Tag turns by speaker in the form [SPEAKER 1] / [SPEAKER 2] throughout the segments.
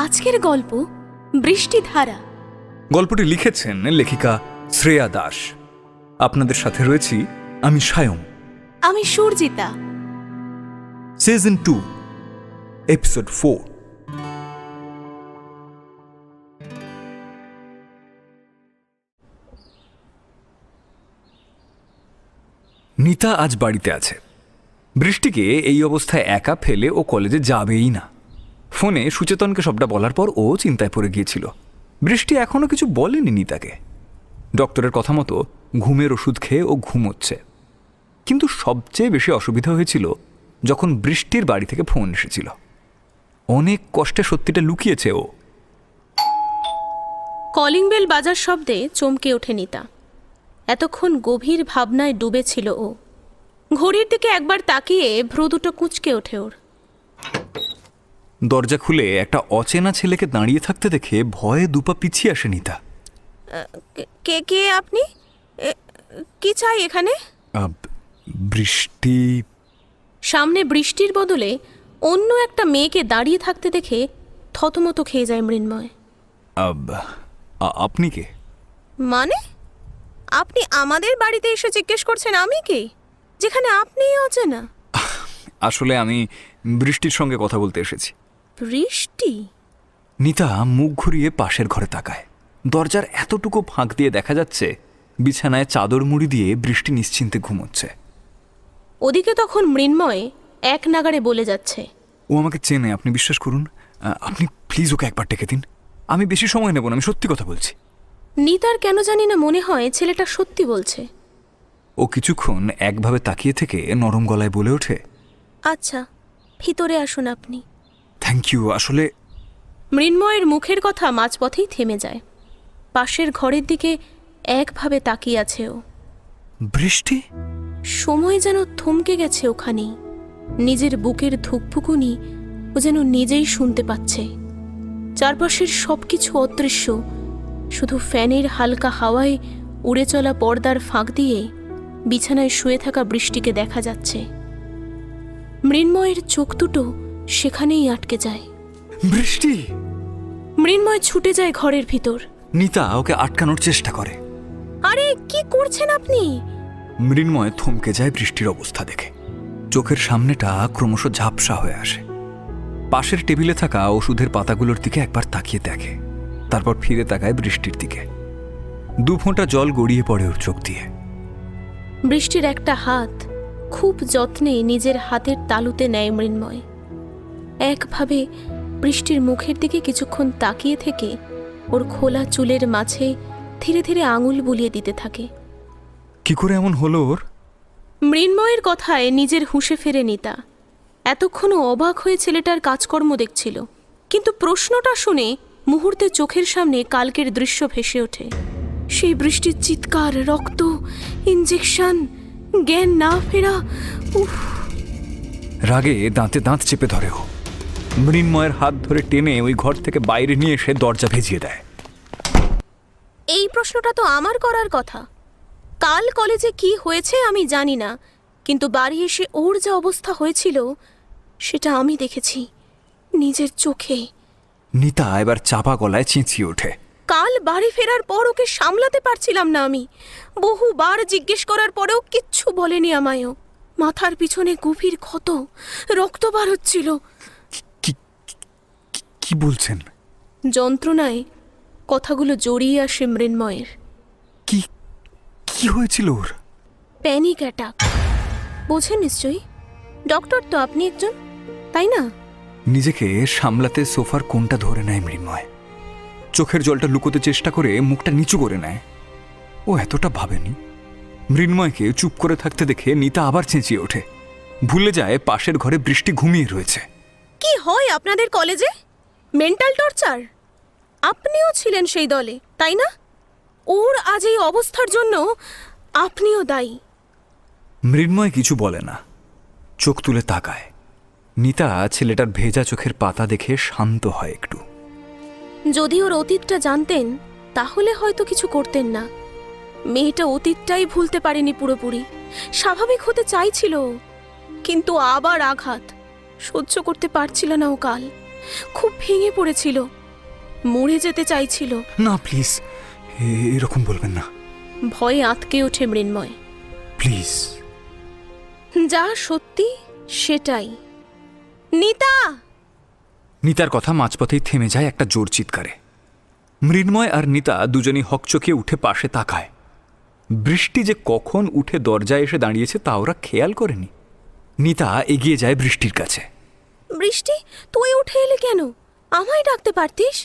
[SPEAKER 1] আজকের গল্প বৃষ্টিধারা।
[SPEAKER 2] গল্পটি লিখেছেন লেখিকা শ্রেয়া দাস। আপনাদের সাথে রয়েছি আমি সায়ম।
[SPEAKER 1] আমি সুরজিতা।
[SPEAKER 2] Season 2 episode 4। নিতা আজ বাড়িতে আছে। বৃষ্টিকে এই অবস্থায় একা ফেলে ও কলেজে যাবেই না। ফোনে সুচেতনকে সবটা বলার পর ও চিন্তায় পড়ে গিয়েছিল। বৃষ্টি এখনো কিছু বলেনি নিতাকে। ডক্টরের কথা মতো ঘুমের ওষুধ খেয়ে ও ঘুমোচ্ছে। কিন্তু সবচেয়ে বেশি অসুবিধা হয়েছিল যখন বৃষ্টির বাড়ি থেকে ফোন এসেছিল। অনেক কষ্টে সত্যিটা লুকিয়েছে ও।
[SPEAKER 1] কলিং বেল বাজার শব্দে চমকে ওঠে নিতা। এতক্ষণ গভীর ভাবনায় ডুবেছিল ও। ঘড়ির দিকে একবার তাকিয়ে ভ্রু দুটো কুঁচকে ওঠে ওর।
[SPEAKER 2] দরজা খুলে একটা অচেনা ছেলেকে দাঁড়িয়ে থাকতে দেখে ভয়ে দুপা পিছিয়ে আসে নিতা।
[SPEAKER 1] কে কে আপনি? কি চাই এখানে?
[SPEAKER 2] বৃষ্টি।
[SPEAKER 1] সামনে বৃষ্টির বদলে অন্য একটা মেয়েকে দাঁড়িয়ে থাকতে দেখে থতমত খেয়ে যায় মৃন্ময়।
[SPEAKER 2] আপনি কে?
[SPEAKER 1] মানে আপনি আমাদের বাড়িতে এসে জিজ্ঞেস করছেন আমি কে, যেখানে আপনিই অচেনা?
[SPEAKER 2] আসলে আমি বৃষ্টির সঙ্গে কথা বলতে এসেছি।
[SPEAKER 1] বৃষ্টি?
[SPEAKER 2] নিতা মুখ ঘুরিয়ে পাশের ঘরে তাকায়। দরজার এতটুকু ফাঁক দিয়ে দেখা যাচ্ছে বিছানায় চাদর মুড়ি দিয়ে বৃষ্টি নিশ্চিন্তে ঘুমোচ্ছে।
[SPEAKER 1] ওদিকে তখন মৃন্ময় এক নাগাড়ে বলে যাচ্ছে,
[SPEAKER 2] ও আমাকে চেনে, আপনি বিশ্বাস করুন। আপনি প্লিজ ওকে একবার ডেকে দিন। আমি বেশি সময় নেব না, আমি সত্যি কথা বলছি।
[SPEAKER 1] নিতার কেন জানি না মনে হয় ছেলেটা সত্যি বলছে।
[SPEAKER 2] ও কিছুক্ষণ একভাবে তাকিয়ে থেকে নরম গলায় বলে ওঠে,
[SPEAKER 1] আচ্ছা ভিতরে আসুন আপনি।
[SPEAKER 2] Thank you. আসলে
[SPEAKER 1] মৃন্ময়ের মুখের কথা মাঝপথেই থেমে যায়। পাশের ঘরের দিকে একভাবে তাকিয়ে আছে ও।
[SPEAKER 2] বৃষ্টি?
[SPEAKER 1] সময় যেন থমকে গেছে ওখানেই। নিজের বুকের ধুকপুকুনি ও যেন নিজেই শুনতে পাচ্ছে। চারপাশের সবকিছু অদৃশ্য, শুধু ফ্যানের হালকা হাওয়ায় উড়ে চলা পর্দার ফাঁক দিয়ে বিছানায় শুয়ে থাকা বৃষ্টিকে দেখা যাচ্ছে। মৃন্ময়ের চোখ দুটো সেখানেই আটকে যায়।
[SPEAKER 2] বৃষ্টি!
[SPEAKER 1] মৃন্ময় ছুটে যায় ঘরের ভিতর।
[SPEAKER 2] নিতা ওকে আটকানোর চেষ্টা করে।
[SPEAKER 1] আরে কি করছেন আপনি?
[SPEAKER 2] মৃন্ময় থমকে যায় বৃষ্টির অবস্থা দেখে। চোখের সামনেটা ক্রমশ ঝাপসা হয়ে আসে। পাশের টেবিলে থাকা ওষুধের পাতাগুলোর দিকে একবার তাকিয়ে দেখে, তারপর ফিরে তাকায় বৃষ্টির দিকে। দু ফোঁটা জল গড়িয়ে পড়ে ওর চোখ দিয়ে।
[SPEAKER 1] বৃষ্টির একটা হাত খুব যত্নে নিজের হাতের তালুতে নেয় মৃন্ময়। একভাবে বৃষ্টির মুখের দিকে কিছুক্ষণ তাকিয়ে থেকে ওর খোলা চুলের মাঝে ধীরে ধীরে আঙুল বুলিয়ে দিতে থাকে।
[SPEAKER 2] কি করে এমন হলো ওর?
[SPEAKER 1] মৃন্ময়ের কথায় নিজের হুঁশে ফেরে নিতা। এতক্ষণও অবাক হয়ে ছেলেটার কাজকর্ম দেখছিল, কিন্তু প্রশ্নটা শুনে মুহূর্তে চোখের সামনে কালকের দৃশ্য ভেসে ওঠে। সেই বৃষ্টির চিৎকার, রক্ত, ইঞ্জেকশন, জ্ঞান না ফেরা। উফ!
[SPEAKER 2] রাগে দাঁতে দাঁত চেপে ধরে ও। মৃন্ময়ের হাত ধরে টেনে ওই ঘর থেকে বাইরে নিয়ে এসে দরজা ভেজিয়ে দেয়।
[SPEAKER 1] এই প্রশ্নটা তো আমার করার কথা। কাল কলেজে কি হয়েছে আমি জানি না, কিন্তু বাড়ি এসে ওর যা অবস্থা হয়েছিল সেটা আমি দেখেছি নিজের চোখে।
[SPEAKER 2] নিতা এবার চাপা গলায় চেঁচিয়ে ওঠে,
[SPEAKER 1] কাল বাড়ি ফেরার পর ওকে সামলাতে পারছিলাম না আমি। বহুবার জিজ্ঞেস করার পরেও কিচ্ছু বলেনি আমায়ও। মাথার পিছনে গভীর ক্ষত, রক্ত বার হচ্ছিল।
[SPEAKER 2] কি বলছেন?
[SPEAKER 1] যন্ত্রণায় কথাগুলো জড়িয়ে আসে মৃন্ময়ের।
[SPEAKER 2] কি কি হয়েছিল ওর?
[SPEAKER 1] Panic attack. বোঝেন নিশ্চয়ই, ডক্টর তো আপনি একজন, তাই না?
[SPEAKER 2] নিজেকে সামলাতে সোফার কোণটা ধরে নেয় মৃন্ময়। চোখের জলটা লুকোতে চেষ্টা করে মুখটা নিচু করে নেয়। ও এতটা ভাবেনি। মৃন্ময়কে চুপ করে থাকতে দেখে নিতা আবার চেঁচিয়ে ওঠে। ভুলে যায় পাশের ঘরে বৃষ্টি ঘুমিয়ে রয়েছে।
[SPEAKER 1] কি হয় আপনাদের কলেজে? Mental torture? আপনিও ছিলেন সেই দলে, তাই না? ওর আজ এই অবস্থার জন্য আপনিও দায়ী।
[SPEAKER 2] মৃন্ময় কিছু বলে না, চোখ তুলে তাকায়। নিতা ছেলেটার ভেজা চোখের পাতা দেখে শান্ত হয় একটু।
[SPEAKER 1] যদি ওর অতীতটা জানতেন তাহলে হয়তো কিছু করতেন না। মেয়েটা অতীতটাই ভুলতে পারেনি পুরোপুরি। স্বাভাবিক হতে চাইছিল, কিন্তু আবার আঘাত সহ্য করতে পারছিল না ও কাল। খুব ভেঙে পড়েছিল, মরে যেতে চাইছিল।
[SPEAKER 2] না প্লিজ, এরকম বলবেন না
[SPEAKER 1] ভয়ে আঁতকে ওঠে মৃন্ময়।
[SPEAKER 2] প্লিজ।
[SPEAKER 1] যা সত্যি সেটাই। নিতা!
[SPEAKER 2] নিতার কথা মাঝপথেই থেমে যায় একটা জোর চিৎকারে। মৃন্ময় আর নিতা দুজনেই হকচকিয়ে উঠে পাশে তাকায়। বৃষ্টি যে কখন উঠে দরজায় এসে দাঁড়িয়েছে তা ওরা খেয়াল করেনি। নিতা এগিয়ে যায় বৃষ্টির কাছে।
[SPEAKER 1] বৃষ্টি, তুই উঠে এলে কেন? আমায় ডাকতে পারতিস।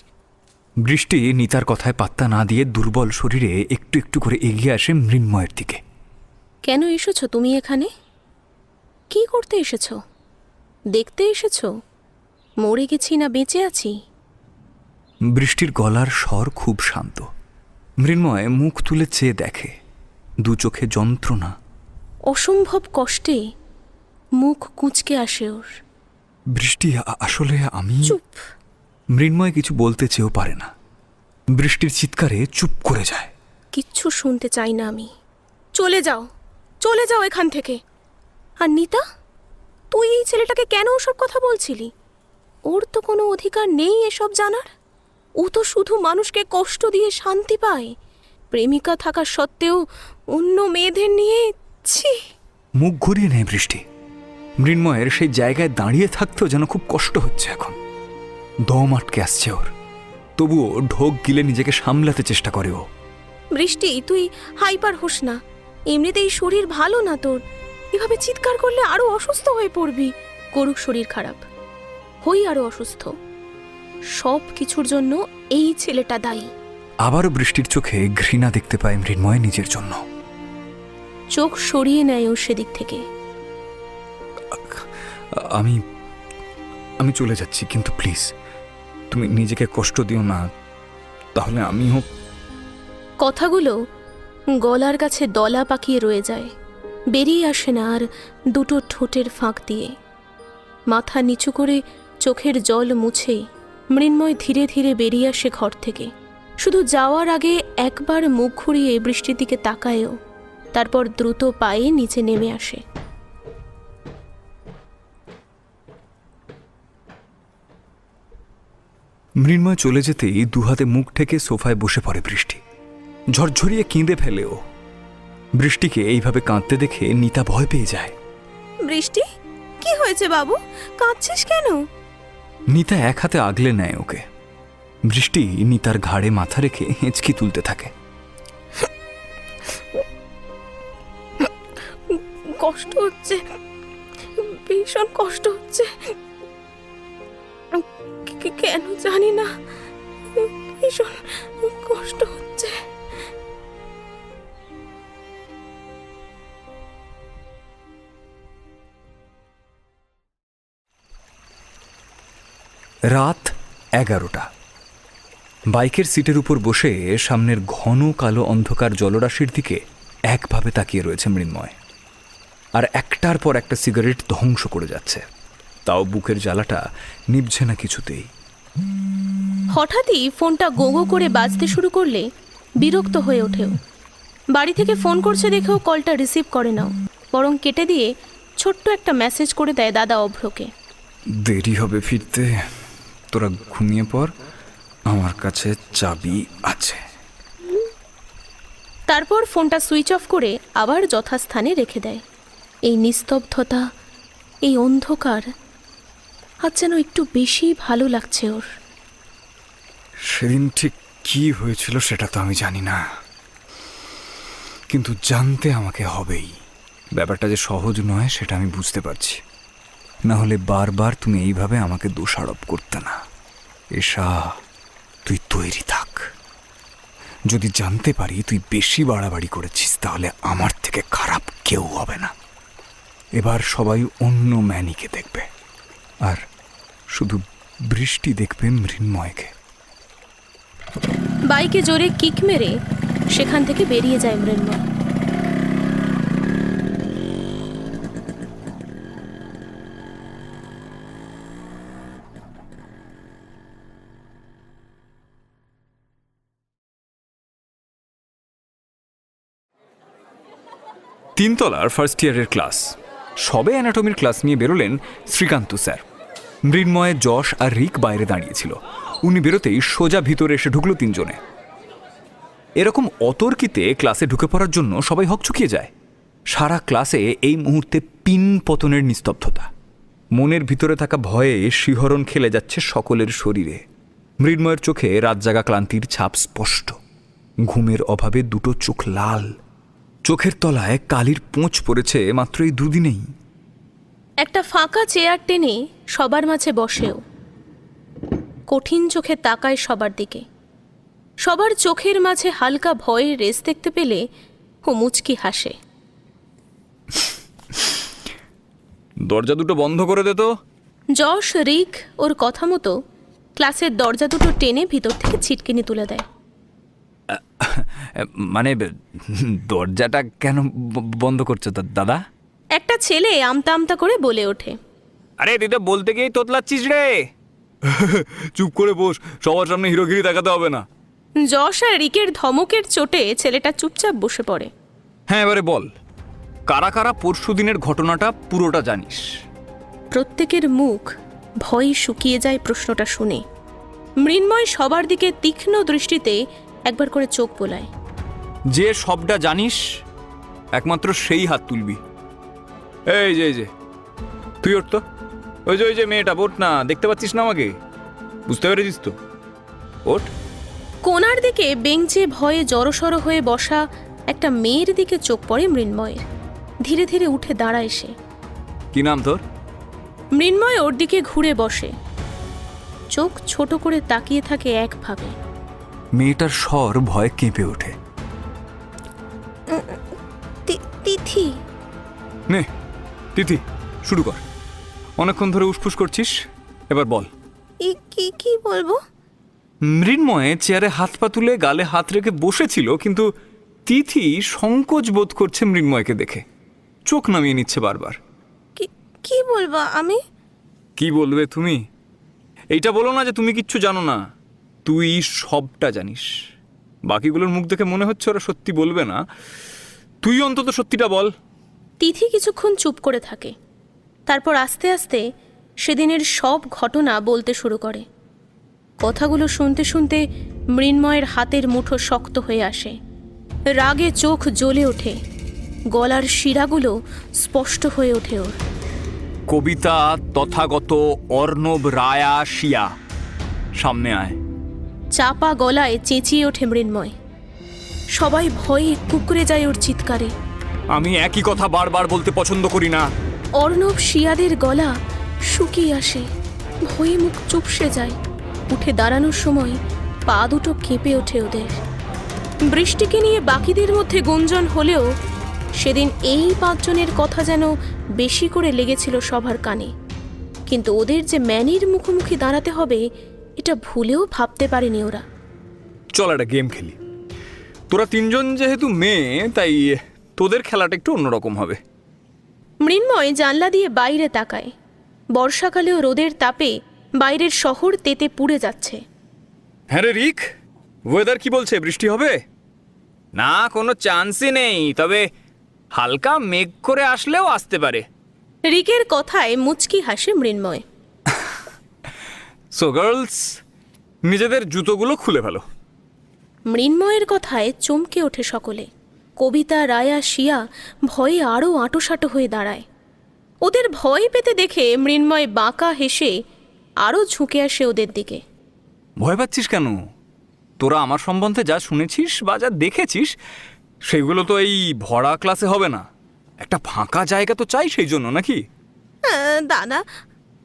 [SPEAKER 2] বৃষ্টি নিতার কথায় পাত্তা না দিয়ে দুর্বল শরীরে একটু একটু করে এগিয়ে আসে মৃন্ময়ের দিকে।
[SPEAKER 1] কেন এসেছো তুমি এখানে? কি করতে এসেছো? দেখতে এসেছো মরে গেছি না বেঁচে আছি?
[SPEAKER 2] বৃষ্টির গলার স্বর খুব শান্ত। মৃন্ময় মুখ তুলে চেয়ে দেখে, দু চোখে যন্ত্রণা।
[SPEAKER 1] অসম্ভব কষ্টে মুখ কুঁচকে আসে ওর।
[SPEAKER 2] বৃষ্টি, আসলে আমি...
[SPEAKER 1] চুপ!
[SPEAKER 2] মৃন্ময় কিছু বলতে চেয়েও পারে না। বৃষ্টির চিৎকারে চুপ করে যায়।
[SPEAKER 1] কিচ্ছু শুনতে চাই না আমি। চলে যাও, চলে যাও এখান থেকে। আর নিতা, তুই এই ছেলেটাকে কেন ওসব কথা বলছিলি? ওর তো কোনো অধিকার নেই এসব জানার। ও তো শুধু মানুষকে কষ্ট দিয়ে শান্তি পায়। প্রেমিকা থাকা সত্ত্বেও অন্য মেয়েদের নিয়ে... ছি!
[SPEAKER 2] মুখ ঘুরিয়ে নেয় বৃষ্টি। মৃন্ময়ের সেই জায়গায় দাঁড়িয়ে থাকতেও যেন খুব কষ্ট হচ্ছে এখন। দম আটকে আসছে ওর। তবুও ঢোক গিলে নিজেকে সামলাতে চেষ্টা করে ও।
[SPEAKER 1] বৃষ্টি, তুই হাইপার হোস না। এমনিতেই শরীর ভালো না তোর। এভাবে চিৎকার করলে আরো অসুস্থ হয়ে পড়বি। করুক শরীর খারাপ, হই আরো অসুস্থ। সব কিছুর জন্য এই ছেলেটা দায়ী।
[SPEAKER 2] আবারও বৃষ্টির চোখে ঘৃণা দেখতে পায় মৃন্ময় নিজের জন্য।
[SPEAKER 1] চোখ সরিয়ে নেয় ও সেদিক থেকে।
[SPEAKER 2] আমি চলে যাচ্ছি, কিন্তু প্লিজ তুমি নিজেকে কষ্ট দিও না, তাহলে আমিও...
[SPEAKER 1] কথাগুলো গলার কাছে দলা পাকিয়ে রয়ে যায়, বেরিয়ে আসে না আর দুটো ঠোঁটের ফাঁক দিয়ে। মাথা নিচু করে চোখের জল মুছে মৃন্ময় ধীরে ধীরে বেরিয়ে আসে ঘর থেকে। শুধু যাওয়ার আগে একবার মুখ ঘুরিয়ে বৃষ্টির দিকে তাকায়ও, তারপর দ্রুত পায়ে নিচে নেমে আসে।
[SPEAKER 2] মৃন্ময় চলে যেতেই দুহাতে মুখ ঠেকে সোফায় বসে পড়ে বৃষ্টি। ঝরঝরিয়ে কেঁদে ফেলেও। বৃষ্টিকে এইভাবে কাঁদতে দেখে নিতা ভয় পেয়ে যায়।
[SPEAKER 1] বৃষ্টি, কি হয়েছে বাবু? কাঁদছিস কেন?
[SPEAKER 2] নিতা এক হাতে আগলে নেয় ওকে। বৃষ্টি নিতার ঘাড়ে মাথা রেখে হেঁচকি তুলতে থাকে।
[SPEAKER 1] কষ্ট হচ্ছে, ভীষণ কষ্ট হচ্ছে। কেন জানি না, ভীষণ কষ্ট হচ্ছে।
[SPEAKER 2] রাত 11টা। বাইকের সিটের উপর বসে সামনের ঘন কালো অন্ধকার জলরাশির দিকে একভাবে তাকিয়ে রয়েছে মৃন্ময়। আর একটার পর একটা সিগারেট ধ্বংস করে যাচ্ছে, তাও বুকের জ্বালাটা নিভছে না কিছুতেই।
[SPEAKER 1] হঠাৎই ফোনটা গোগো করে বাজতে শুরু করলে বিরক্ত হয়ে ওঠেও। বাড়ি থেকে ফোন করছে দেখেও কলটা রিসিভ করে নাও, বরং কেটে দিয়ে ছোট্ট একটা মেসেজ করে দেয় দাদা অভ্রকে।
[SPEAKER 2] দেরি হবে ফিরতে, তোরা ঘুমিয়ে পড়, আমার কাছে চাবি আছে।
[SPEAKER 1] তারপর ফোনটা সুইচ অফ করে আবার যথাস্থানে রেখে দেয়। এই নিস্তব্ধতা, এই অন্ধকার আজ যেন একটু বেশি ভালো লাগছে ওর।
[SPEAKER 2] সেদিন ঠিক কি হয়েছিল সেটা তো আমি জানি না, কিন্তু জানতে আমাকে হবেই। ব্যাপারটা যে সহজ নয় সেটা আমি বুঝতে পারছি, না হলে বারবার তুমি এইভাবে আমাকে দোষারোপ করতে না। এশা, তুই তৈরি থাক। যদি জানতে পারি তুই বেশি বাড়াবাড়ি করেছিস তাহলে আমার থেকে খারাপ কেউ হবে না। এবার সবাই অন্য ম্যানিকে দেখবে, আর শুধু বৃষ্টি দেখবে মৃন্ময়কে।
[SPEAKER 1] বাইকে জোরে কিক মেরে সেখান থেকে বেরিয়ে যায় মৃন্ময়।
[SPEAKER 2] তিনতলার ফার্স্ট ইয়ারের ক্লাস। সবে অ্যানাটমির ক্লাস নিয়ে বেরোলেন শ্রীকান্ত স্যার। মৃন্ময়, যশ আর রিক বাইরে দাঁড়িয়েছিল। উনি বেরোতেই সোজা ভিতরে এসে ঢুকলো তিনজনে। এরকম অতর্কিতে ক্লাসে ঢুকে পড়ার জন্য সবাই হকচকিয়ে যায়। সারা ক্লাসে এই মুহূর্তে পিন পতনের নিস্তব্ধতা। মনের ভিতরে থাকা ভয়ে শিহরণ খেলে যাচ্ছে সকলের শরীরে। মৃন্ময়ের চোখে রাতজাগা ক্লান্তির ছাপ স্পষ্ট। ঘুমের অভাবে দুটো চোখ লাল। চোখের তলায় কালির পোঁচ পড়েছে মাত্র এই দুদিনেই।
[SPEAKER 1] একটা ফাঁকা চেয়ার টেনে সবার মাঝে বসেও কঠিন চোখে তাকায় সবার দিকে। সবার চোখের মাঝে হালকা ভয়ের রেশ দেখতে পেলে ও মুচকি হাসে।
[SPEAKER 2] দরজা দুটো বন্ধ করে দে তো।
[SPEAKER 1] যশ, রিক ওর কথা মতো ক্লাসের দরজা দুটো টেনে ভিতর থেকে ছিটকিনি তুলে দেয়।
[SPEAKER 2] মানে দরজাটা কেন বন্ধ করছো দাদা?
[SPEAKER 1] একটা ছেলে আমতা আমতা করে বলে ওঠে।
[SPEAKER 2] আরে তুই তো বলতে গিয়েই তোতলাচ্ছিস রে। চুপ করে বস, সবার সামনে হিরোগিরি দেখাতে হবে না।
[SPEAKER 1] যশ আর রিকের ধমকের চোটে ছেলেটা চুপচাপ বসে পড়ে।
[SPEAKER 2] হ্যাঁ, এবারে বল, কারা কারা পরশু দিনের ঘটনাটা পুরোটা জানিস?
[SPEAKER 1] প্রত্যেকের মুখ ভয়ে শুকিয়ে যায় প্রশ্নটা শুনে। মৃন্ময় সবার দিকে তীক্ষ্ণ দৃষ্টিতে একবার করে চোখ বোলায়।
[SPEAKER 2] যে সবটা জানিস একমাত্র সেই হাত তুলবি। এই যে তুই ওঠ তো। ওই যে মেয়েটা, ওঠ না, দেখতে পাচ্ছিস না আমাকে? বুঝতে পেরেছিস তো? ওঠ।
[SPEAKER 1] কোণার দিকে বেঞ্চে ভয়ে জড়সড় হয়ে বসা একটা মেয়ের দিকে চোখ পড়ে মৃন্ময়ের। ধীরে ধীরে উঠে দাঁড়ায় সে।
[SPEAKER 2] কি নাম তোর?
[SPEAKER 1] মৃন্ময় ওর দিকে ঘুরে বসে, চোখ ছোট করে তাকিয়ে থাকে একভাবে।
[SPEAKER 2] মেয়েটার স্বর ভয়ে কেঁপে ওঠে।
[SPEAKER 1] তিথি।
[SPEAKER 2] নে তিথি, শুরু কর। অনেকক্ষণ ধরে উসফুস করছিস, এবার বল।
[SPEAKER 1] কি বলবো?
[SPEAKER 2] মৃন্ময়ে চেয়ারে হাত পা তুলে গালে হাত রেখে বসেছিল, কিন্তু তিথি সংকোচ বোধ করছে মৃন্ময়কে দেখে। চোখ নামিয়ে নিচ্ছে বারবার।
[SPEAKER 1] কি বলবো আমি?
[SPEAKER 2] কি বলবে তুমি? এইটা বলো না যে তুমি কিচ্ছু জানো না। তুই সবটা জানিস। বাকিগুলোর মুখ দেখে মনে হচ্ছে ওরা সত্যি বলবে না। তুই অন্তত সত্যিটা বল।
[SPEAKER 1] তিথি কিছুক্ষণ চুপ করে থাকে, তারপর আস্তে আস্তে সেদিনের সব ঘটনা বলতে শুরু করে। কথাগুলো শুনতে শুনতে মৃন্ময়ের হাতের মুঠো শক্ত হয়ে আসে। রাগে চোখ জ্বলে ওঠে, গলার শিরাগুলো স্পষ্ট হয়ে ওঠে ওর।
[SPEAKER 2] কবিতা তথাগত অর্ণব রায়া শিয়া, সামনে আয়।
[SPEAKER 1] চাপা গলায় চেঁচিয়ে ওঠে মৃন্ময়। সবাই ভয়ে কুঁকড়ে যায় ওর চিৎকারে।
[SPEAKER 2] আমি একই কথা বারবার বলতে পছন্দ করি না।
[SPEAKER 1] অর্ণব শিয়াদের গলা শুকিয়ে আসে, ভয়ে মুখ চুপসে যায়। উঠে দাঁড়ানোর সময় পা দুটো কেঁপে ওঠে ওদের। বৃষ্টিকে নিয়ে বাকিদের মধ্যে গুঞ্জন হলেও সেদিন এই পাঁচজনের কথা যেন বেশি করে লেগেছিল সবার কানে। কিন্তু ওদের যে ম্যানির মুখোমুখি দাঁড়াতে হবে এটা ভুলেও ভাবতে পারেনি ওরা।
[SPEAKER 2] চল একটা গেম খেলি। তোরা তিনজন যেহেতু মেয়ে, তাই তোদের খেলাটা একটু অন্যরকম হবে।
[SPEAKER 1] মৃন্ময় জানলা দিয়ে বাইরে তাকায়। বর্ষাকালেও রোদের তাপে বাইরের শহর তেতে পুড়ে যাচ্ছে।
[SPEAKER 2] হ্যাঁ রে রিক, ওয়েদার কি বলছে? বৃষ্টি হবে? না, কোনো চান্সই নেই, তবে হালকা মেঘ করে আসলেও আসতে পারে।
[SPEAKER 1] রিকের কথায় মুচকি হাসে মৃন্ময়।
[SPEAKER 2] সো গার্লস, নিজেদের জুতোগুলো খুলে ফেলো।
[SPEAKER 1] মৃন্ময়ের কথায় চমকে ওঠে সকলে। কবিতা, রায়া, শিয়া ভয়ে আরও আঁটোসাঁটো হয়ে দাঁড়ায়। ওদের ভয় পেতে দেখে মৃন্ময় বাঁকা হেসে আরও ঝুঁকে আসে ওদের দিকে।
[SPEAKER 2] ভয় পাচ্ছিস কেন? তোরা আমার সম্বন্ধে যা শুনেছিস বা যা দেখেছিস সেগুলো তো এই ভরা ক্লাসে হবে না। একটা ফাঁকা জায়গা তো চাই সেই জন্য, নাকি?
[SPEAKER 1] দাদা।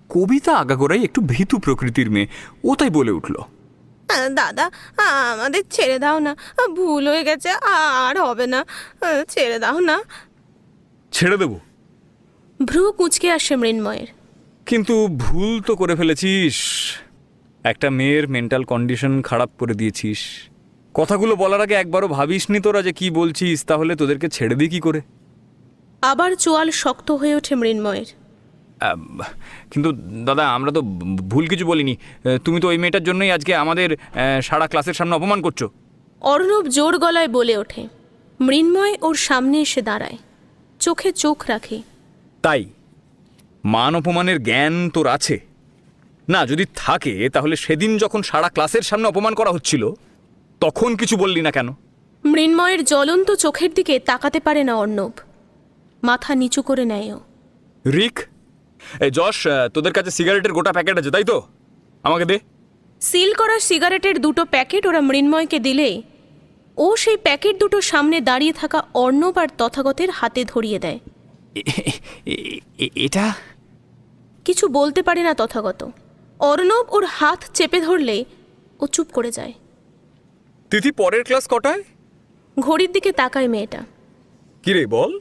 [SPEAKER 2] কবিতা আগাগোড়াই একটু ভীতু প্রকৃতির মেয়ে, ও তাই বলে উঠল।
[SPEAKER 1] দাদা, আমাদের ছেড়ে দাও না, ভুল হয়ে গেছে, আর হবে না, ছেড়ে দাও না।
[SPEAKER 2] ছেড়ে দেব?
[SPEAKER 1] ভ্রু কুঁচকে আসে মৃন্ময়ের।
[SPEAKER 2] কিন্তু ভুল তো করে ফেলেছিস। একটা মেয়ের মেন্টাল কন্ডিশন খারাপ করে দিয়েছিস। কথাগুলো বলার আগে একবারও ভাবিসনি তোরা যে কি বলছিস? তাহলে তোদেরকে ছেড়ে দিই কি করে?
[SPEAKER 1] আবার চোয়াল শক্ত হয়ে ওঠে মৃন্ময়ের।
[SPEAKER 2] কিন্তু দাদা, আমরা তো ভুল কিছু বলিনি। তুমি তো ওই মেয়েটার জন্যই আজকে আমাদের সারা ক্লাসের সামনে অপমান করছো।
[SPEAKER 1] অর্ণব জোর গলায় বলে ওঠে। মৃন্ময় ওর সামনে এসে দাঁড়ায়, চোখে চোখ রাখে।
[SPEAKER 2] তাই মান অপমানের জ্ঞান তোর আছে? না, যদি থাকে তাহলে সেদিন যখন সারা ক্লাসের সামনে অপমান করা হচ্ছিল তখন কিছু বললি না কেন?
[SPEAKER 1] মৃন্ময়ের জ্বলন্ত চোখের দিকে তাকাতে পারে না অর্ণব। মাথা নিচু করে নেয় ও।
[SPEAKER 2] রিক, এই যশ, তোদের কাছে সিগারেটের গোটা প্যাকেট আছে তাই তো? আমাকে দে।
[SPEAKER 1] সিল করা সিগারেটের দুটো প্যাকেট ওরা মৃন্ময়কে দিলে ও সেই প্যাকেট দুটো সামনে দাঁড়িয়ে থাকা অর্ণব আর তথাগতের হাতে ধরিয়ে দেয়।
[SPEAKER 2] এটা
[SPEAKER 1] কিছু বলতে পারে না তথাগত। অর্ণব ওর হাত চেপে ধরলে ও চুপ করে যায়।
[SPEAKER 2] তিথি, পরের ক্লাস কটায়?
[SPEAKER 1] ঘড়ির দিকে তাকায় মেয়েটা।
[SPEAKER 2] কি রে বল?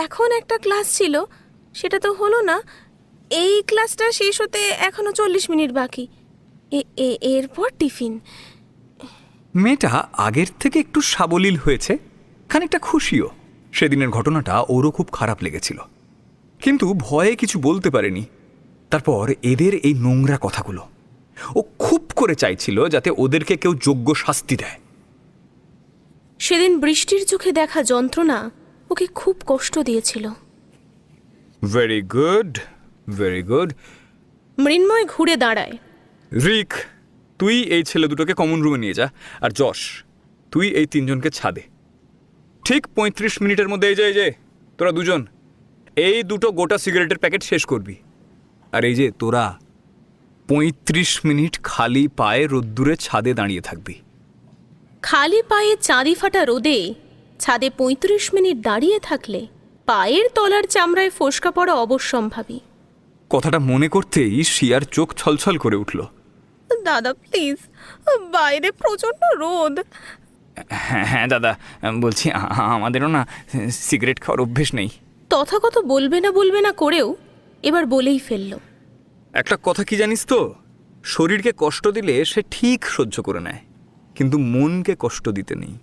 [SPEAKER 1] এখন একটা ক্লাস ছিল, সেটা তো হলো না। এই ক্লাসটা শেষ হতে এখনো 40 মিনিট বাকি। এরপর টিফিন।
[SPEAKER 2] মেয়েটা আগের থেকে একটু সাবলীল হয়েছে, খানিকটা খুশিও। সেদিনের ঘটনাটা ওরও খুব খারাপ লেগেছিল, কিন্তু ভয়ে কিছু বলতে পারেনি। তারপর এদের এই নোংরা কথাগুলো ও খুব করে চাইছিল যাতে ওদেরকে কেউ যোগ্য শাস্তি দেয়।
[SPEAKER 1] সেদিন বৃষ্টির চোখে দেখা যন্ত্রণা ওকে খুব কষ্ট দিয়েছিল।
[SPEAKER 2] Very good, very good.
[SPEAKER 1] Mrinmoy ঘুরে দাঁড়ায়।
[SPEAKER 2] রিক, তুই এই ছেলে দুটোকে কমন রুমে নিয়ে যা, আর যশ, তুই এই তিনজনকে ছাদে। ঠিক 35 মিনিটের মধ্যে এই যে তোরা দুজন এই দুটো গোটা সিগারেটের প্যাকেট শেষ করবি। আর এই যে তোরা 35 মিনিট খালি পায়ে রোদ্দুরে ছাদে দাঁড়িয়ে থাকবি।
[SPEAKER 1] খালি পায়ে চাঁদি ফাটা রোদে ছাদে 35 মিনিট দাঁড়িয়ে থাকলে পায়ের তলার চামড়ায় ফোসকা পড়া অবশ্যম্ভাবী।
[SPEAKER 2] কথাটা মনে করতেই শিয়ার চোখ ছলছল করে উঠল।
[SPEAKER 1] দাদা প্লিজ, বাইরে প্রচন্ড রোদ।
[SPEAKER 2] হ্যাঁ দাদা, বলছি আমাদেরও না সিগারেট খাওয়ার অভ্যেস নেই।
[SPEAKER 1] তথাগত বলবে না করেও এবার বলেই ফেলল।
[SPEAKER 2] একটা কথা কি জানিস তো, শরীরকে কষ্ট দিলে সে ঠিক সহ্য করে নেয়, কিন্তু মনকে কষ্ট দিতে নেই।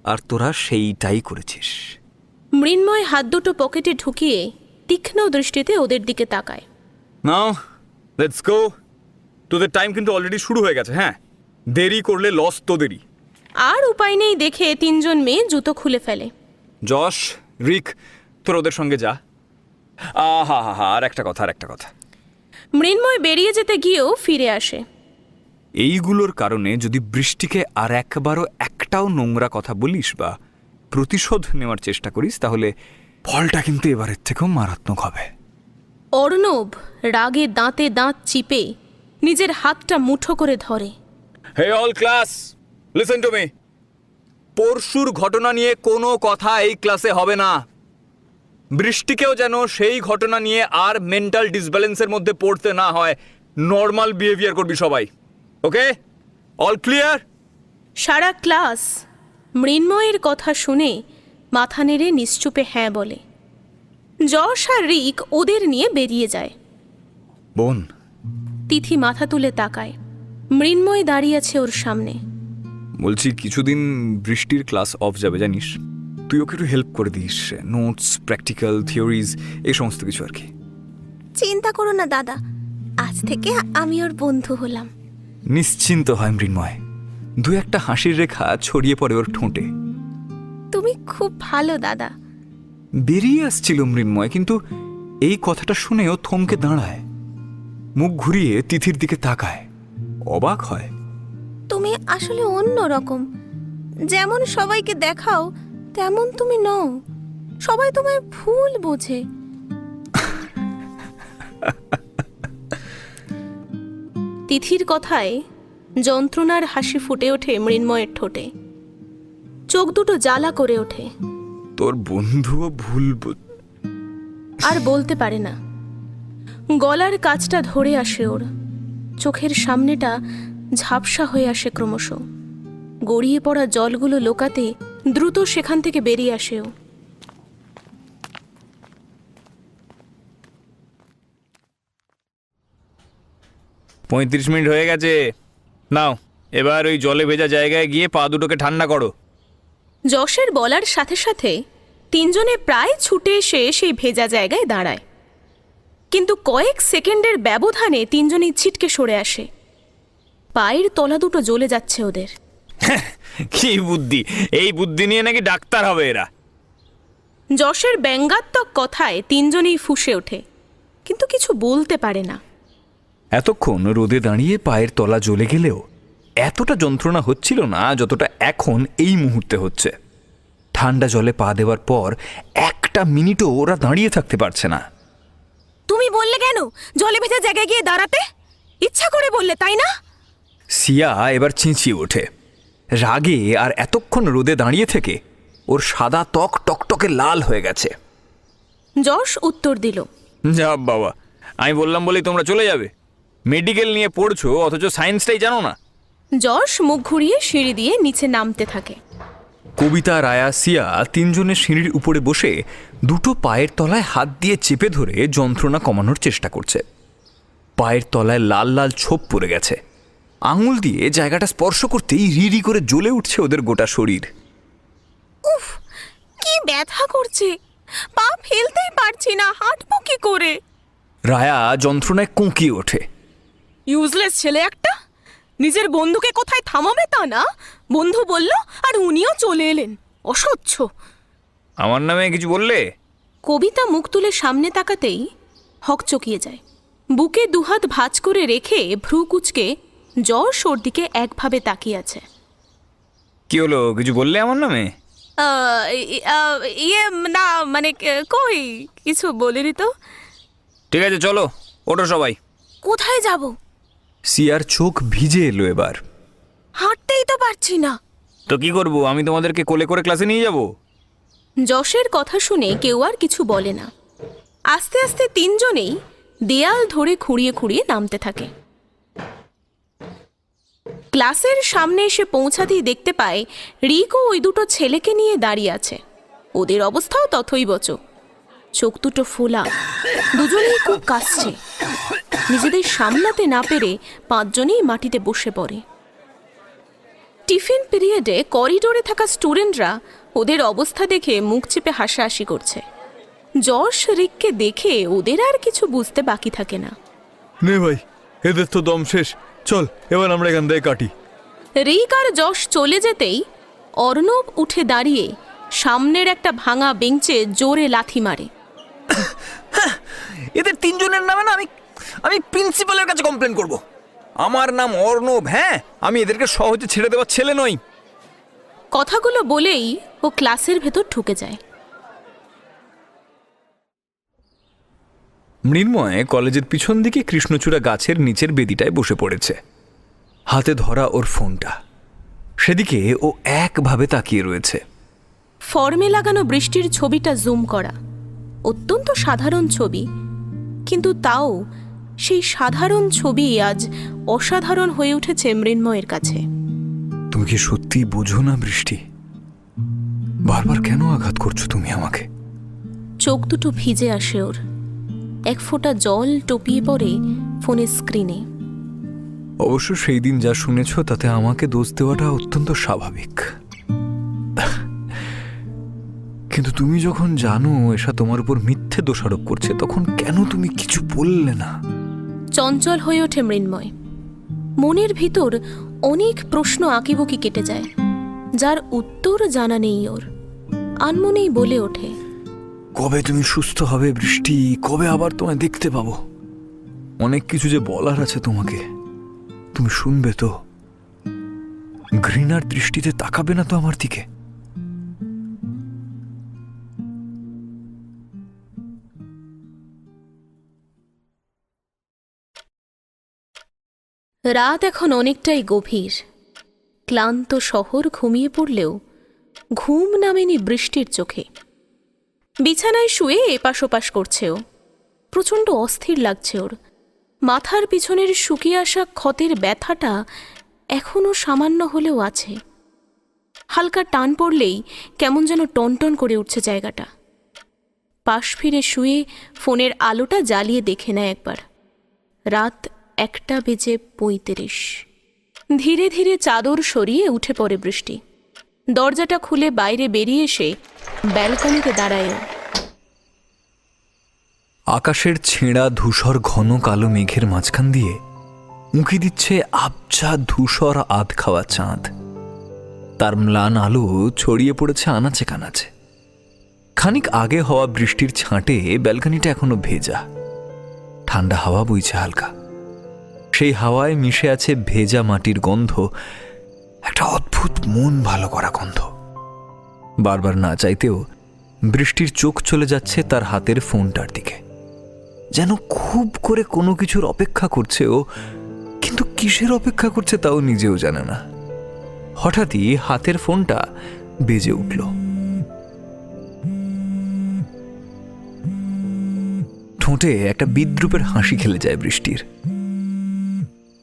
[SPEAKER 2] আর তোরা সেইটাই করেছিস।
[SPEAKER 1] মৃন্ময় হাত দুটো পকেটে ঢুকিয়ে তীক্ষ্ণ দৃষ্টিতে ওদের দিকে তাকায়।
[SPEAKER 2] Now let's go. তোদের টাইম কিন্তু অলরেডি শুরু হয়ে গেছে। হ্যাঁ, দেরি করলে লস তোদেরই।
[SPEAKER 1] আর উপায় নেই দেখে তিনজন মেয়ে জুতো খুলে ফেলে।
[SPEAKER 2] যশ, রিক, তোর ওদের সঙ্গে যা। হা আর একটা কথা।
[SPEAKER 1] মৃন্ময় বেরিয়ে যেতে গিয়েও ফিরে আসে।
[SPEAKER 2] এইগুলোর কারণে যদি বৃষ্টিকে আর একবারও একটাও নোংরা কথা বলিস বা প্রতিশোধ নেওয়ার চেষ্টা করিস, তাহলে ফলটা কিন্তু এবারের থেকেও মারাত্মক হবে।
[SPEAKER 1] অর্ণব রাগে দাঁতে দাঁত চিপে নিজের হাতটা মুঠো করে ধরে।
[SPEAKER 2] Hey all class, listen to me. পরশুর ঘটনা নিয়ে কোনো কথা এই ক্লাসে হবে না। বৃষ্টিকেও যেন সেই ঘটনা নিয়ে আর মেন্টাল ডিসব্যালেন্সের মধ্যে পড়তে না হয়। নর্মাল বিহেভিয়ার করবি সবাই, ওকে? All clear?
[SPEAKER 1] সারা ক্লাস মৃন্ময়ের কথা শুনে মাথা নেড়ে নিশ্চুপে হ্যাঁ বলে। যশ আর রিক ওদের নিয়ে বেরিয়ে যায়।
[SPEAKER 2] বোন,
[SPEAKER 1] তিথি মাথা তুলে তাকায়। মৃন্ময় দাঁড়িয়ে আছে ওর সামনে।
[SPEAKER 2] বলছি কিছুদিন বৃষ্টির ক্লাস অফ যাবে জানিস। তুই ওকে একটু হেল্প করে দিস, নোটস, প্র্যাকটিক্যাল, থিওরিজ, এই সমস্ত কিছু আর কি।
[SPEAKER 1] চিন্তা করো না দাদা, আজ থেকে আমি ওর বন্ধু হলাম।
[SPEAKER 2] নিশ্চিন্ত হয় মৃন্ময়। দু একটা হাসির রেখা ছড়িয়ে পড়ে ওর ঠোঁটে।
[SPEAKER 1] তুমি খুব ভালো দাদা।
[SPEAKER 2] বেরিয়ে আসছিল মৃন্ময়, কিন্তু এই কথাটা শুনেও থমকে দাঁড়ায়। মুখ ঘুরিয়ে তিথির দিকে তাকায়, অবাক হয়।
[SPEAKER 1] তুমি আসলে অন্য রকম। যেমন সবাইকে দেখাও তেমন তুমি নও। সবাই তোমায় ভুল বোঝে। তিথির কথায় যন্ত্রণার হাসি ফুটে ওঠে মৃন্ময়ের ঠোঁটে। চোখ দুটো জ্বালা করে ওঠে।
[SPEAKER 2] তোর বন্ধুও ভুল
[SPEAKER 1] আর বলতে পারে না। গলার কাছটা ধরে আসে ওর। চোখের সামনেটা ঝাপসা হয়ে আসে ক্রমশ। গড়িয়ে পড়া জলগুলো লোকাতে দ্রুত সেখান থেকে বেরিয়ে আসে ও।
[SPEAKER 2] 35 মিনিট হয়ে গেছে। নাও এবার ওই জলে ভেজা জায়গায় গিয়ে পা দুটোকে ঠান্ডা করো।
[SPEAKER 1] যশের বলার সাথে সাথে তিনজনে প্রায় ছুটে এসে সেই ভেজা জায়গায় দাঁড়ায়। কিন্তু কয়েক সেকেন্ডের ব্যবধানে তিনজনেই ছিটকে সরে আসে। পায়ের তলা দুটো জ্বলে যাচ্ছে ওদের।
[SPEAKER 2] কি বুদ্ধি! এই বুদ্ধি নিয়ে নাকি ডাক্তার হবে এরা।
[SPEAKER 1] যশের ব্যঙ্গাত্মক কথায় তিনজনেই ফুঁসে ওঠে, কিন্তু কিছু বলতে পারে না।
[SPEAKER 2] এতক্ষণ রোদে দাঁড়িয়ে পায়ের তলা জ্বলে গেলেও এতটা যন্ত্রণা হচ্ছিল না যতটা এখন এই মুহূর্তে হচ্ছে। ঠান্ডা জলে পা দেওয়ার পর একটা মিনিটও ওরা দাঁড়িয়ে থাকতে পারছে না।
[SPEAKER 1] তুমি বললে কেন জলে ভেজা জায়গায় গিয়ে দাঁড়াতে? ইচ্ছা করে বললে, তাই না?
[SPEAKER 2] সিয়া এবার চেঁচিয়ে ওঠে। রাগে আর এতক্ষণ রোদে দাঁড়িয়ে থেকে ওর সাদা ত্বক টকটকে লাল হয়ে গেছে।
[SPEAKER 1] যশ উত্তর দিল,
[SPEAKER 2] যা বাবা, আমি বললাম বলেই তোমরা চলে যাবে? মেডিকেল নিয়ে পড়ছো অথচ সায়েন্সটাই জানো না।
[SPEAKER 1] যশ মুখ ঘুরিয়ে সিঁড়ি দিয়ে নিচে নামতে থাকে।
[SPEAKER 2] কবিতা, রায়া, সিয়া তিনজনের সিঁড়ির উপরে বসে দুটো পায়ের তলায় হাত দিয়ে চেপে ধরে যন্ত্রণা কমানোর চেষ্টা করছে। পায়ের তলায় লাল লাল ছোপ পড়ে গেছে। আঙুল দিয়ে জায়গাটা স্পর্শ করতেই রিরি করে জ্বলে উঠছে ওদের গোটা শরীর।
[SPEAKER 1] উফ, কি ব্যথা করছে! পা ফেলতেই পারছি না, হাঁটবো কি করে?
[SPEAKER 2] রায়া যন্ত্রণায় কুঁকিয়ে ওঠে।
[SPEAKER 1] ইউজলেস ছেলে একটা! নিজের বন্ধুকে কোথায় থামাবে তা না, বন্ধু বলল আর উনিও চলে এলেন। অসহ্য!
[SPEAKER 2] আমার নামে কিছু বললে?
[SPEAKER 1] কবিতা মুখ তুলে সামনে তাকাতেই হকচকিয়ে যায়। বুকে দুহাত ভাঁজ করে রেখে ভ্রু কুচকে যশ ওর দিকে একভাবে তাকিয়ে আছে।
[SPEAKER 2] কি হলো, কিছু বললে আমার নামে?
[SPEAKER 1] ইয়ে না, মানে কই কিছু বলিনি তো।
[SPEAKER 2] ঠিক আছে, চলো, ওঠো সবাই।
[SPEAKER 1] কোথায় যাব?
[SPEAKER 2] সিয়ার চোখ ভিজে এলো এবার।
[SPEAKER 1] হাঁটতেই তো পারছি না।
[SPEAKER 2] তো কি করব, আমি তোমাদেরকে কোলে করে ক্লাসে নিয়ে যাব?
[SPEAKER 1] যশের কথা শুনে কেউ আর কিছু বলে না। আস্তে আস্তে তিনজনেই দেয়াল ধরে খুঁড়িয়ে খুঁড়িয়ে নামতে থাকে। ক্লাসের সামনে এসে পৌঁছাতেই দেখতে পায় রিকো ওই দুটো ছেলেকে নিয়ে দাঁড়িয়ে আছে। ওদের অবস্থাও তথৈবচ, চোখ দুটো ফোলা, দুজনেই খুব কাঁদছে। নিজেদের সামলাতে না পেরে পাঁচজনেই মাটিতে বসে পড়ে। টিফিন পিরিয়ডে করিডোরে থাকা স্টুডেন্টরা ওদের অবস্থা দেখে মুখ চেপে হাসাহাসি করছে। যশ রিককে দেখে ওদের আর কিছু বুঝতে বাকি থাকে না।
[SPEAKER 3] নে ভাই, এদের তো দম শেষ, চল এবার আমরা এখান থেকে কাটি।
[SPEAKER 1] রিক আর যশ চলে যেতেই অর্ণব উঠে দাঁড়িয়ে সামনের একটা ভাঙা বেঞ্চে জোরে লাথি মারে।
[SPEAKER 2] এদের তিনজনের নামে না আমি প্রিন্সিপালের কাছে কমপ্লেন করব। আমার নাম অর্ণব, হ্যাঁ, আমি এদেরকে সহজে ছেড়ে দেওয়ার ছেলে নই।
[SPEAKER 1] কথাগুলো বলেই ও ক্লাসের ভেতর ঢুকে যায়।
[SPEAKER 2] মৃন্ময় কলেজের পিছন দিকে কৃষ্ণচূড়া গাছের নিচের বেদিটায় বসে পড়েছে। হাতে ধরা ওর ফোনটা, সেদিকে ও একভাবে তাকিয়ে রয়েছে।
[SPEAKER 1] ফর্মে লাগানো বৃষ্টির ছবিটা জুম করা, অত্যন্ত সাধারণ ছবি, কিন্তু তাও সেই সাধারণ ছবি আজ অসাধারণ হয়ে উঠেছে মৃন্ময়ের কাছে।
[SPEAKER 2] তুমি কি সত্যি বোঝো না বৃষ্টি? বারবার কেন আঘাত করছো তুমি আমাকে?
[SPEAKER 1] চোখ দুটো ভিজে আসে ওর। এক ফোঁটা জল টপিয়ে পড়ে ফোনের স্ক্রিনে।
[SPEAKER 2] অবশ্য সেই দিন যা শুনেছ তাতে আমাকে দোষ দেওয়াটা অত্যন্ত স্বাভাবিক, কিন্তু তুমি যখন জানো এসা তোমার উপর মিথ্যে দোষারোপ করছে, তখন কেন তুমি কিছু বললে না?
[SPEAKER 1] চঞ্চল হয়ে ওঠে মৃন্ময়। মনের ভিতর অনেক প্রশ্ন আঁকিবুকি কেটে যায়, যার উত্তর জানা নেই ওর। আনমনেই বলে ওঠে,
[SPEAKER 2] কবে তুমি সুস্থ হবে বৃষ্টি? কবে আবার তোমায় দেখতে পাবো? অনেক কিছু যে বলার আছে তোমাকে, তুমি শুনবে তো? ঘৃণার দৃষ্টিতে তাকাবে না তো আমার দিকে?
[SPEAKER 1] রাত এখন অনেকটাই গভীর। ক্লান্ত শহর ঘুমিয়ে পড়লেও ঘুম নামেনি বৃষ্টির চোখে। বিছানায় শুয়ে এপাশ ওপাশ করছে ও। প্রচণ্ড অস্থির লাগছে ওর। মাথার পিছনের শুকিয়ে আসা ক্ষতের ব্যথাটা এখনও সামান্য হলেও আছে। হালকা টান পড়লেই কেমন যেন টনটন করে উঠছে জায়গাটা। পাশ ফিরে শুয়ে ফোনের আলোটা জ্বালিয়ে দেখে নেয় একবার। রাত 1:35। ধীরে ধীরে চাদর সরিয়ে উঠে পড়ে বৃষ্টি। দরজাটা খুলে বাইরে বেরিয়ে এসে ব্যালকনিতে দাঁড়ায়।
[SPEAKER 2] আকাশের ছেঁড়া ধূসর ঘন কালো মেঘের মাঝখান দিয়ে উঁকি দিচ্ছে আবছা ধূসর আধ খাওয়া চাঁদ। তার ম্লান আলো ছড়িয়ে পড়েছে আনাচে কানাচে। খানিক আগে হওয়া বৃষ্টির ছাঁটে ব্যালকনিটা এখনো ভেজা। ঠান্ডা হাওয়া বইছে হালকা। সেই হাওয়ায় মিশে আছে ভেজা মাটির গন্ধ, একটা অদ্ভুত মন ভালো করা গন্ধ। বারবার না চাইতেও বৃষ্টির চোখ চলে যাচ্ছে তার হাতের ফোনটার দিকে, যেন খুব করে কোনো কিছুর অপেক্ষা করছে ও, কিন্তু কিসের অপেক্ষা করছে তাও নিজেও জানে না। হঠাৎই হাতের ফোনটা বেজে উঠল। ঠোঁটে একটা বিদ্রূপের হাসি খেলে যায় বৃষ্টির।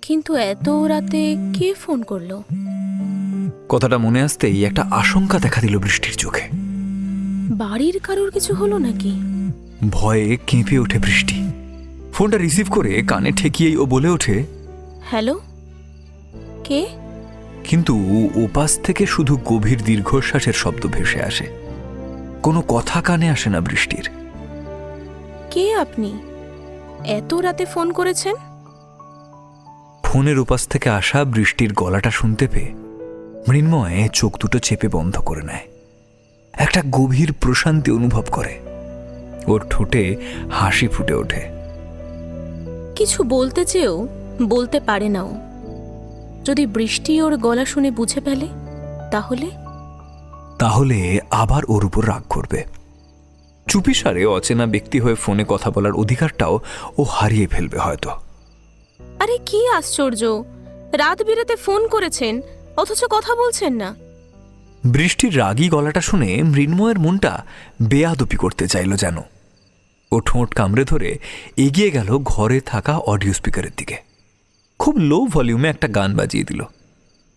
[SPEAKER 1] কিন্তু এত রাতে কে ফোন করলো?
[SPEAKER 2] কথাটা মনে আসতেই একটা আশঙ্কা দেখা দিল বৃষ্টির চোখে।
[SPEAKER 1] বাড়ির কারোর কিছু হলো নাকি?
[SPEAKER 2] ভয়ে কেঁপে ওঠে বৃষ্টি। ফোনটা রিসিভ করে কানে ঠেকিয়েই ও বলে ওঠে,
[SPEAKER 1] হ্যালো, কে?
[SPEAKER 2] কিন্তু ওপাশ থেকে শুধু গভীর দীর্ঘশ্বাসের শব্দ ভেসে আসে, কোনো কথা কানে আসে না বৃষ্টির।
[SPEAKER 1] কে আপনি? এত রাতে ফোন করেছেন?
[SPEAKER 2] ফোনের ওপাশ থেকে আসা বৃষ্টির গলাটা শুনতে পেয়ে মৃন্ময় চোখ দুটো চেপে বন্ধ করে নেয়। একটা গভীর প্রশান্তি অনুভব করে। ওর ঠোঁটে হাসি ফুটে ওঠে।
[SPEAKER 1] কিছু বলতে চেয়েও বলতে পারে না ও। যদি বৃষ্টি ওর গলা শুনে বুঝে ফেলে তাহলে
[SPEAKER 2] তাহলে আবার ওর উপর রাগ করবে। চুপিসারে অচেনা ব্যক্তি হয়ে ফোনে কথা বলার অধিকারটাও ও হারিয়ে ফেলবে হয়তো।
[SPEAKER 1] আরে কি আশ্চর্য, রাত বিরাতে ফোন করেছেন অথচ কথা বলছেন না।
[SPEAKER 2] বৃষ্টির রাগী গলাটা শুনে মৃন্ময়ের মনটা বেয়াদপি করতে চাইল যেন। ও ঠোঁট কামড়ে ধরে এগিয়ে গেল ঘরে থাকা অডিও স্পিকারের দিকে। খুব লো ভলিউমে একটা গান বাজিয়ে দিল,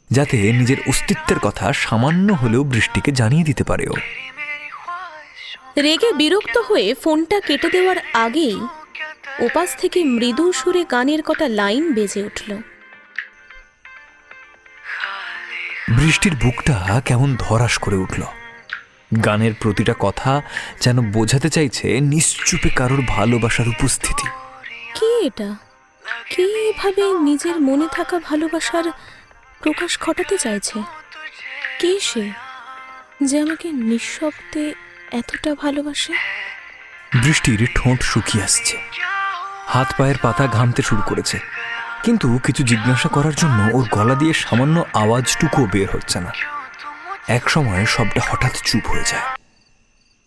[SPEAKER 2] যাতে নিজের অস্তিত্বের কথা সামান্য হলেও বৃষ্টিকে জানিয়ে দিতে পারে ও।
[SPEAKER 1] রেগে বিরক্ত হয়ে ফোনটা কেটে দেওয়ার আগেই ওপাশ থেকে মৃদু সুরে গানের কটা লাইন বেজে উঠল।
[SPEAKER 2] বৃষ্টির বুকটা কেমন ধরাস করে উঠল। গানের প্রতিটা কথা যেন বোঝাতে চাইছে নিশ্চুপে কারোর ভালোবাসার উপস্থিতি।
[SPEAKER 1] কি এটা? কিভাবে নিজের মনে থাকা ভালোবাসার প্রকাশ ঘটাতে চাইছে? কে সে যে আমাকে নিঃশব্দে এতটা ভালোবাসে?
[SPEAKER 2] বৃষ্টির ঠোঁট শুকিয়ে আসছে, হাত পায়ের পাতা ঘামতে শুরু করেছে, কিন্তু কিছু জিজ্ঞাসা করার জন্য ওর গলা দিয়ে সামান্য আওয়াজটুকুও বের হচ্ছে না। এক সময় সবটা হঠাৎ চুপ হয়ে যায়।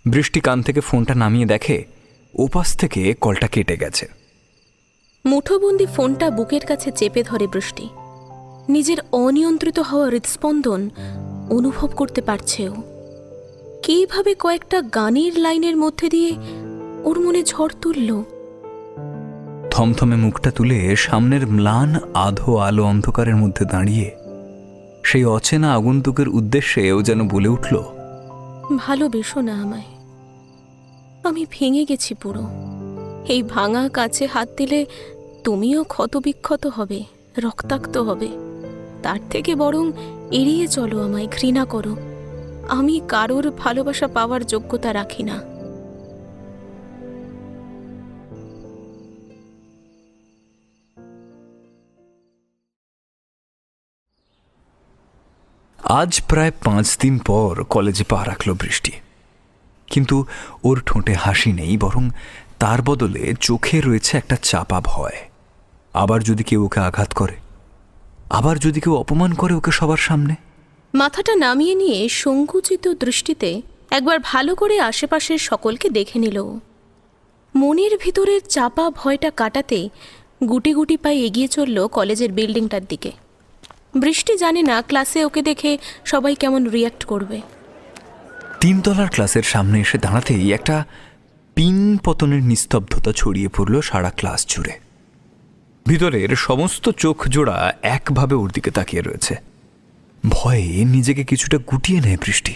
[SPEAKER 2] বৃষ্টি কান থেকে ফোনটা নামিয়ে দেখে ওপাশ থেকে কলটা কেটে গেছে।
[SPEAKER 1] মুঠোবন্দি ফোনটা বুকের কাছে চেপে ধরে বৃষ্টি। নিজের অনিয়ন্ত্রিত হওয়া হৃদস্পন্দন অনুভব করতে পারছে ও। কিভাবে কয়েকটা গানের লাইনের মধ্যে দিয়ে ওর মনে ঝড় তুলল।
[SPEAKER 2] থমথমে মুখটা তুলে সামনের ম্লান আধো আলো অন্ধকারের মধ্যে দাঁড়িয়ে সেই অচেনা আগন্তুকের উদ্দেশ্যে ও যেন বলে উঠল,
[SPEAKER 1] ভালোবেসো না আমায়, আমি ভেঙে গেছি পুরো। এই ভাঙা কাছে হাত দিলে তুমিও ক্ষতবিক্ষত হবে, রক্তাক্ত হবে। তার থেকে বরং এড়িয়ে চলো আমায়, ঘৃণা করো। আমি কারোর ভালোবাসা পাওয়ার যোগ্যতা রাখি না।
[SPEAKER 2] আজ প্রায় 5 দিন পর কলেজে পা রাখল বৃষ্টি। কিন্তু ওর ঠোঁটে হাসি নেই, বরং তার বদলে চোখে রয়েছে একটা চাপা ভয়। আবার যদি কেউ ওকে আঘাত করে, আবার যদি কেউ অপমান করে ওকে সবার সামনে।
[SPEAKER 1] মাথাটা নামিয়ে নিয়ে সংকুচিত দৃষ্টিতে একবার ভালো করে আশেপাশের সকলকে দেখে নিল। মনের ভিতরের চাপা ভয়টা কাটাতে গুটি গুটি পায়ে এগিয়ে চলল কলেজের বিল্ডিংটার দিকে। বৃষ্টি জানে না ক্লাসে ওকে দেখে সবাই কেমন রিয়্যাক্ট করবে।
[SPEAKER 2] 3 তলার ক্লাসের সামনে এসে দাঁড়াতেই একটা পিন পতনের নিস্তব্ধতা ছড়িয়ে পড়ল সারা ক্লাস জুড়ে। ভিতরের সমস্ত চোখ জোড়া একভাবে ওর দিকে তাকিয়ে রয়েছে। ভয়ে নিজেকে কিছুটা গুটিয়ে নেয় বৃষ্টি।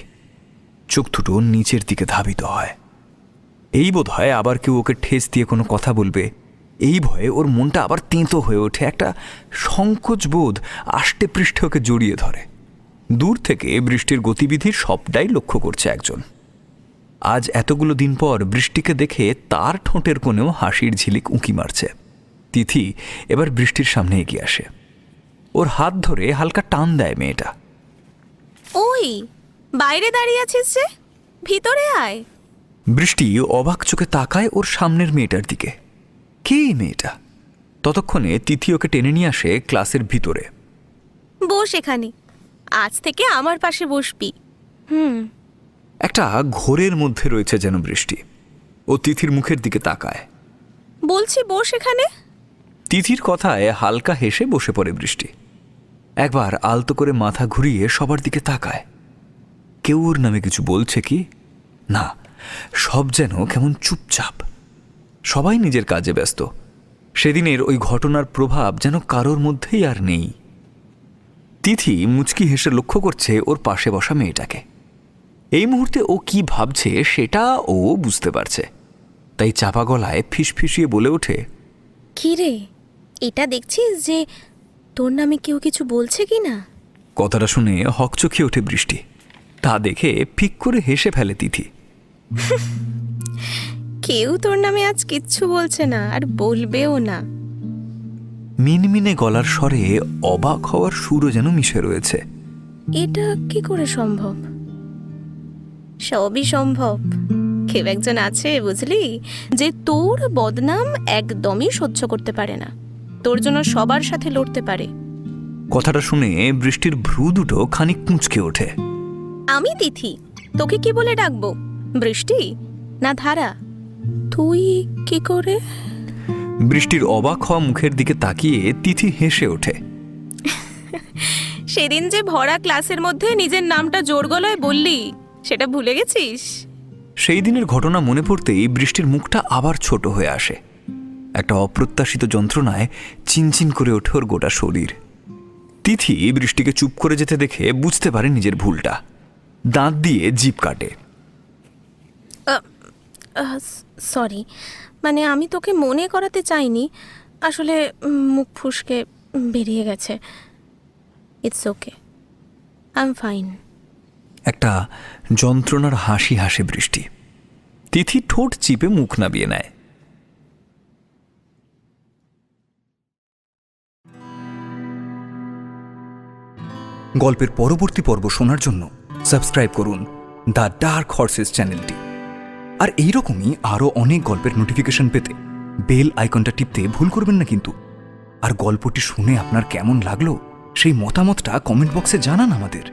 [SPEAKER 2] চোখ দুটো নিচের দিকে ধাবিত হয়। এই বোধ হয় আবার কেউ ওকে ঠেস দিয়ে কোনো কথা বলবে, এই ভয়ে ওর মনটা আবার তেঁতো হয়ে ওঠে। একটা সংকোচ বোধ আষ্টে পৃষ্ঠে ওকে জড়িয়ে ধরে। দূর থেকে বৃষ্টির গতিবিধির সবটাই লক্ষ্য করছে একজন। আজ এতগুলো দিন পর বৃষ্টিকে দেখে তার ঠোঁটের কোণেও হাসির ঝিলিক উঁকি মারছে। তিথি এবার বৃষ্টির সামনে এগিয়ে আসে। ওর হাত ধরে হালকা টান দেয় মেয়েটা।
[SPEAKER 1] ওই বাইরে দাঁড়িয়ে আছিস যে, ভিতরে আয়।
[SPEAKER 2] বৃষ্টি অবাক চোখে তাকায় ওর সামনের মেয়েটার দিকে। কে এই মেয়েটা? ততক্ষণে তিথি ওকে টেনে নিয়ে আসে ক্লাসের ভিতরে।
[SPEAKER 1] বস এখানে, আজ থেকে আমার পাশে বসবি।
[SPEAKER 2] একটা ঘোরের মধ্যে রয়েছে যেন বৃষ্টি। ও তিথির মুখের দিকে তাকায়।
[SPEAKER 1] বলছি বস এখানে।
[SPEAKER 2] তিথির কথায় হালকা হেসে বসে পড়ে বৃষ্টি। একবার আলতো করে মাথা ঘুরিয়ে সবার দিকে তাকায়। কেউ ওর নামে কিছু বলছে কি না, সব যেন কেমন চুপচাপ। সবাই নিজের কাজে ব্যস্ত। সেদিনের ওই ঘটনার প্রভাব যেন কারোর মধ্যেই আর নেই। তিথি মুচকি হেসে লক্ষ্য করছে ওর পাশে বসা মেয়েটাকে। এই মুহূর্তে ও কি ভাবছে সেটা ও বুঝতে পারছে, তাই চাপা গলায় ফিসফিসিয়ে বলে ওঠে,
[SPEAKER 1] কি রে, এটা দেখছিস যে তোর নামে কেউ কিছু বলছে কি না?
[SPEAKER 2] কথাটা শুনে হকচকিয়ে ওঠে বৃষ্টি। তা দেখে ফিক করে হেসে ফেলে তিথি।
[SPEAKER 1] কেউ তোর নামে আজ কিচ্ছু বলছে না, আর বলবেও না।
[SPEAKER 2] মিনমিনে গলার স্বরে অবাক হওয়ার সুরও যেন মিশে রয়েছে।
[SPEAKER 1] এটা কি করে সম্ভব? সবই সম্ভব। কেউ একজন আছে বুঝলি, যে তোর বদনাম একদমই সহ্য করতে পারে না, তোর জন্য সবার সাথে লড়তে পারে।
[SPEAKER 2] কথাটা শুনে বৃষ্টির ভ্রু দুটো খানিক কুঁচকে ওঠে।
[SPEAKER 1] আমি তিথি, তোকে কি বলে ডাকবো? বৃষ্টি না ধারা? তুই কি করে?
[SPEAKER 2] বৃষ্টির অবাক হওয়া মুখের দিকে তাকিয়ে তিথি হেসে ওঠে।
[SPEAKER 1] সেদিন যে ভরা ক্লাসের মধ্যে নিজের নামটা জোর গলায় বললি, সেটা ভুলে গেছিস?
[SPEAKER 2] সেই দিনের ঘটনা মনে পড়তেই বৃষ্টির মুখটা আবার ছোট হয়ে আসে। একটা অপ্রত্যাশিত যন্ত্রণায় চিনচিন করে ওঠে ওর গোটা শরীর। তিথি বৃষ্টিকে চুপ করে যেতে দেখে বুঝতে পারে নিজের ভুলটা। দাঁত দিয়ে জিভ কাটে।
[SPEAKER 1] সরি, মানে আমি তোকে মনে করাতে চাইনি, আসলে মুখ ফুসকে বেরিয়ে গেছে। It's okay, I am fine.
[SPEAKER 2] একটা যন্ত্রণার হাসি হাসে বৃষ্টি। তিথি ঠোঁট চিপে মুখ নাবিয়ে নেয়। গল্পের পরবর্তী পর্ব শোনার জন্য সাবস্ক্রাইব করুন দ্য ডার্ক হর্সেস চ্যানেলটি। আর এইরকমই আরও অনেক গল্পের নোটিফিকেশন পেতে বেল আইকনটা টিপতে ভুল করবেন না কিন্তু। আর গল্পটি শুনে আপনার কেমন লাগলো সেই মতামতটা কমেন্ট বক্সে জানান আমাদের।